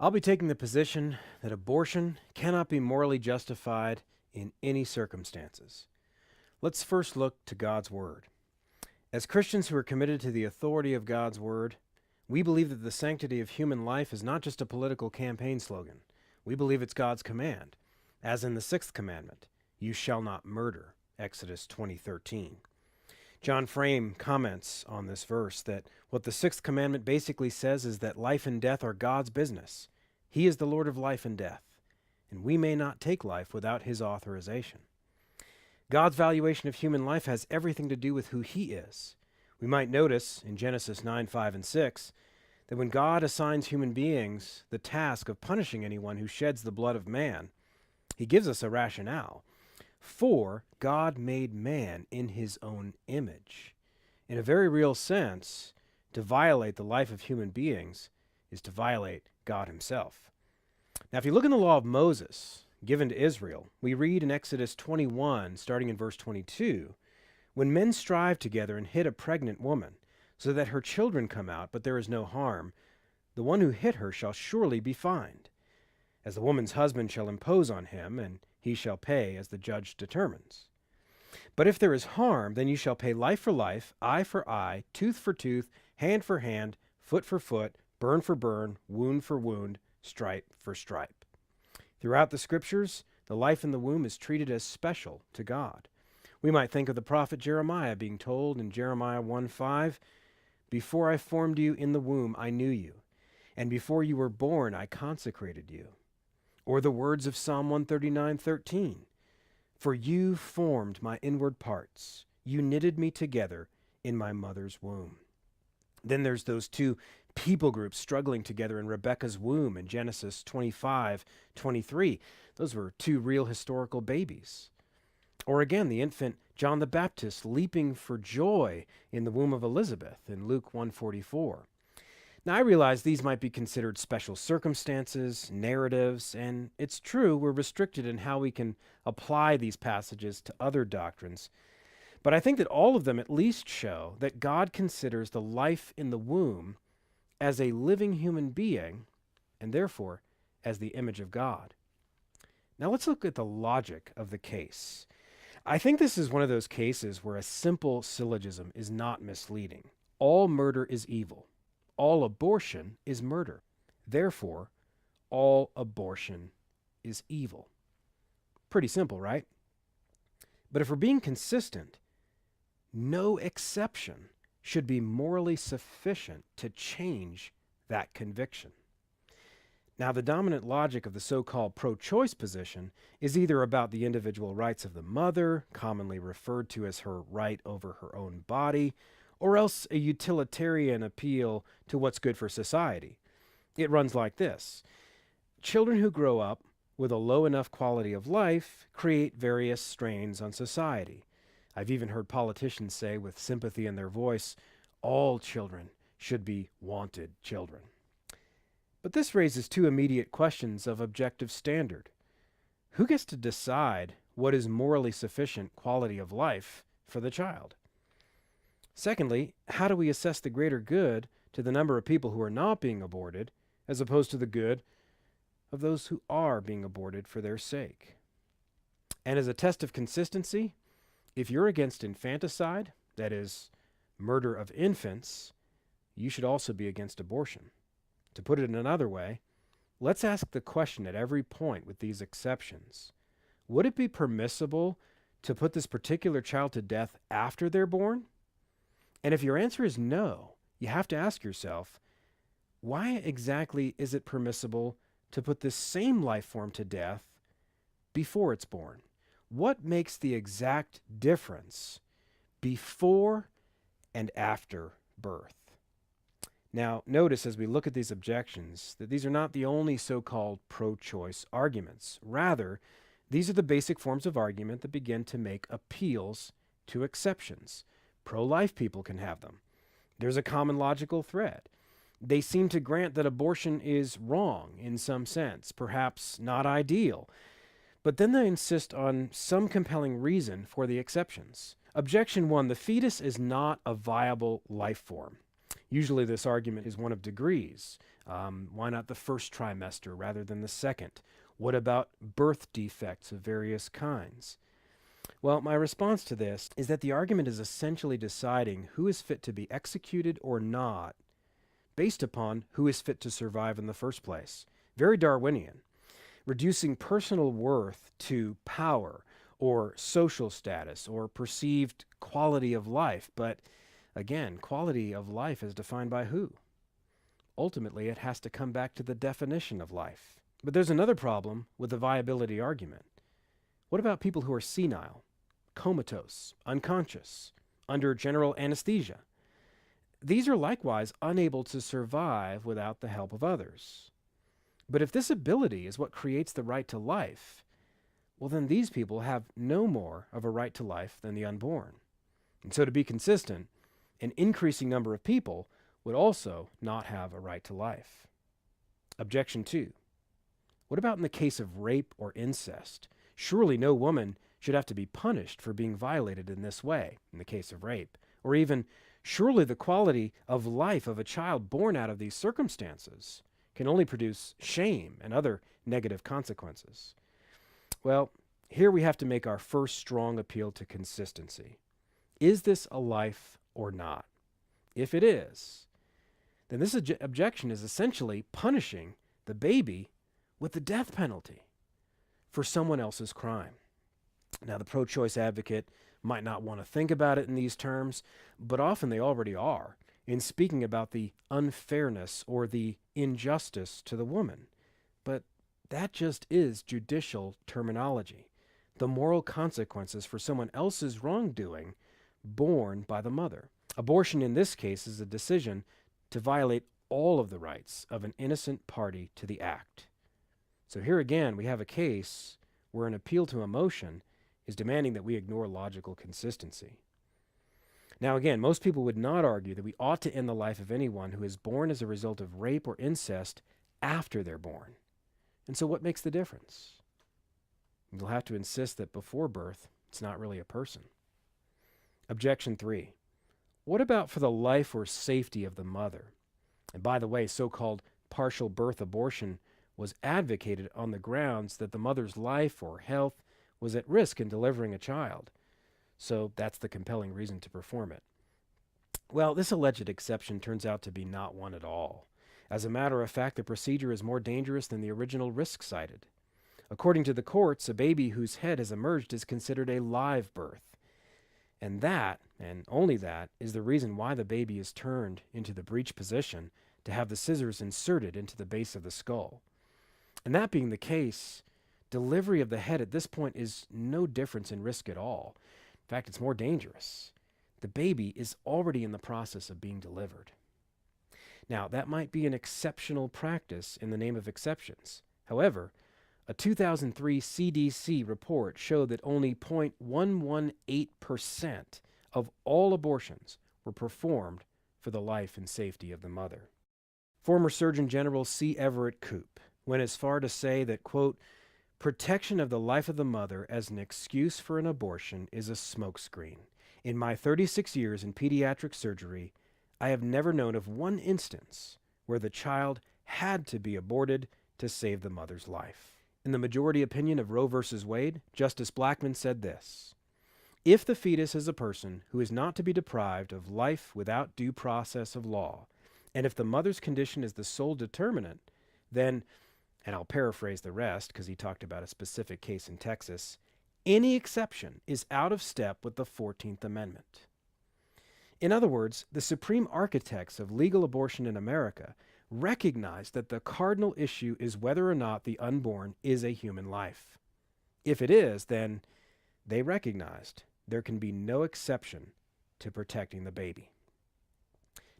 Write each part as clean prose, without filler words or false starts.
I'll be taking the position that abortion cannot be morally justified in any circumstances. Let's first look to God's Word. As Christians who are committed to the authority of God's Word, we believe that the sanctity of human life is not just a political campaign slogan. We believe it's God's command, as in the sixth commandment, "You shall not murder," Exodus 20:13. John Frame comments on this verse that what the sixth commandment basically says is that life and death are God's business. He is the Lord of life and death, and we may not take life without his authorization. God's valuation of human life has everything to do with who he is. We might notice in Genesis 9, 5, and 6 that when God assigns human beings the task of punishing anyone who sheds the blood of man, he gives us a rationale. For God made man in his own image. In a very real sense, to violate the life of human beings is to violate God himself. Now, if you look in the law of Moses, given to Israel, we read in Exodus 21, starting in verse 22, when men strive together and hit a pregnant woman, so that her children come out, but there is no harm, the one who hit her shall surely be fined, as the woman's husband shall impose on him, and he shall pay as the judge determines. But if there is harm, then you shall pay life for life, eye for eye, tooth for tooth, hand for hand, foot for foot, burn for burn, wound for wound, stripe for stripe. Throughout the scriptures, the life in the womb is treated as special to God. We might think of the prophet Jeremiah being told in Jeremiah 1:5, "Before I formed you in the womb, I knew you, and before you were born, I consecrated you." Or the words of Psalm 139:13, "For you formed my inward parts. You knitted me together in my mother's womb." Then there's those two people groups struggling together in Rebekah's womb in Genesis 25:23. Those were two real historical babies. Or again, the infant John the Baptist leaping for joy in the womb of Elizabeth in Luke 1:44. Now, I realize these might be considered special circumstances, narratives, and it's true we're restricted in how we can apply these passages to other doctrines. But I think that all of them at least show that God considers the life in the womb as a living human being, and therefore as the image of God. Now let's look at the logic of the case. I think this is one of those cases where a simple syllogism is not misleading. All murder is evil. All abortion is murder. Therefore, all abortion is evil. Pretty simple, right? But if we're being consistent, no exception should be morally sufficient to change that conviction. Now, the dominant logic of the so-called pro-choice position is either about the individual rights of the mother, commonly referred to as her right over her own body, or else a utilitarian appeal to what's good for society. It runs like this. Children who grow up with a low enough quality of life create various strains on society. I've even heard politicians say with sympathy in their voice, all children should be wanted children. But this raises two immediate questions of objective standard. Who gets to decide what is morally sufficient quality of life for the child? Secondly, how do we assess the greater good to the number of people who are not being aborted as opposed to the good of those who are being aborted for their sake? And as a test of consistency, if you're against infanticide, that is, murder of infants, you should also be against abortion. To put it in another way, let's ask the question at every point with these exceptions. Would it be permissible to put this particular child to death after they're born? And if your answer is no, you have to ask yourself, why exactly is it permissible to put this same life form to death before it's born? What makes the exact difference before and after birth? Now, notice as we look at these objections that these are not the only so-called pro-choice arguments. Rather, these are the basic forms of argument that begin to make appeals to exceptions. Pro-life people can have them. There's a common logical thread. They seem to grant that abortion is wrong in some sense, perhaps not ideal. But then they insist on some compelling reason for the exceptions. Objection 1, the fetus is not a viable life form. Usually this argument is one of degrees. Why not the first trimester rather than the second? What about birth defects of various kinds? Well, my response to this is that the argument is essentially deciding who is fit to be executed or not based upon who is fit to survive in the first place. Very Darwinian, reducing personal worth to power or social status or perceived quality of life. But again, quality of life is defined by who? Ultimately, it has to come back to the definition of life. But there's another problem with the viability argument. What about people who are senile, comatose, unconscious, under general anesthesia? These are likewise unable to survive without the help of others. But if this ability is what creates the right to life, well, then these people have no more of a right to life than the unborn. And so to be consistent, an increasing number of people would also not have a right to life. Objection 2. What about in the case of rape or incest? Surely no woman should have to be punished for being violated in this way, in the case of rape. Or even, surely the quality of life of a child born out of these circumstances can only produce shame and other negative consequences. Well, here we have to make our first strong appeal to consistency. Is this a life or not? If it is, then this objection is essentially punishing the baby with the death penalty for someone else's crime. Now, the pro-choice advocate might not want to think about it in these terms, but often they already are in speaking about the unfairness or the injustice to the woman. But that just is judicial terminology. The moral consequences for someone else's wrongdoing borne by the mother. Abortion in this case is a decision to violate all of the rights of an innocent party to the act. So here again, we have a case where an appeal to emotion is demanding that we ignore logical consistency. Now again, most people would not argue that we ought to end the life of anyone who is born as a result of rape or incest after they're born. And so what makes the difference? You'll have to insist that before birth, it's not really a person. Objection 3. What about for the life or safety of the mother? And by the way, so-called partial birth abortion was advocated on the grounds that the mother's life or health was at risk in delivering a child. So that's the compelling reason to perform it. Well, this alleged exception turns out to be not one at all. As a matter of fact, the procedure is more dangerous than the original risk cited. According to the courts, a baby whose head has emerged is considered a live birth. And that, and only that, is the reason why the baby is turned into the breech position to have the scissors inserted into the base of the skull. And that being the case, delivery of the head at this point is no difference in risk at all. In fact, it's more dangerous. The baby is already in the process of being delivered. Now, that might be an exceptional practice in the name of exceptions. However, a 2003 CDC report showed that only 0.118% of all abortions were performed for the life and safety of the mother. Former Surgeon General C. Everett Koop went as far to say that, quote, "Protection of the life of the mother as an excuse for an abortion is a smokescreen. In my 36 years in pediatric surgery, I have never known of one instance where the child had to be aborted to save the mother's life." In the majority opinion of Roe v. Wade, Justice Blackmun said this: "If the fetus is a person who is not to be deprived of life without due process of law, and if the mother's condition is the sole determinant, then," and I'll paraphrase the rest because he talked about a specific case in Texas, "any exception is out of step with the 14th Amendment." In other words, the supreme architects of legal abortion in America recognized that the cardinal issue is whether or not the unborn is a human life. If it is, then they recognized there can be no exception to protecting the baby.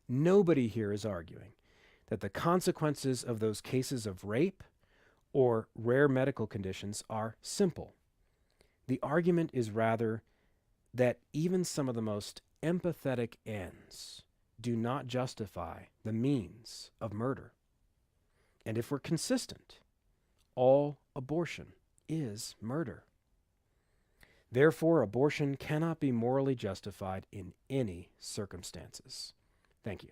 Nobody here is arguing that the consequences of those cases of rape or rare medical conditions are simple. The argument is rather that even some of the most empathetic ends do not justify the means of murder. And if we're consistent, all abortion is murder. Therefore, abortion cannot be morally justified in any circumstances. Thank you.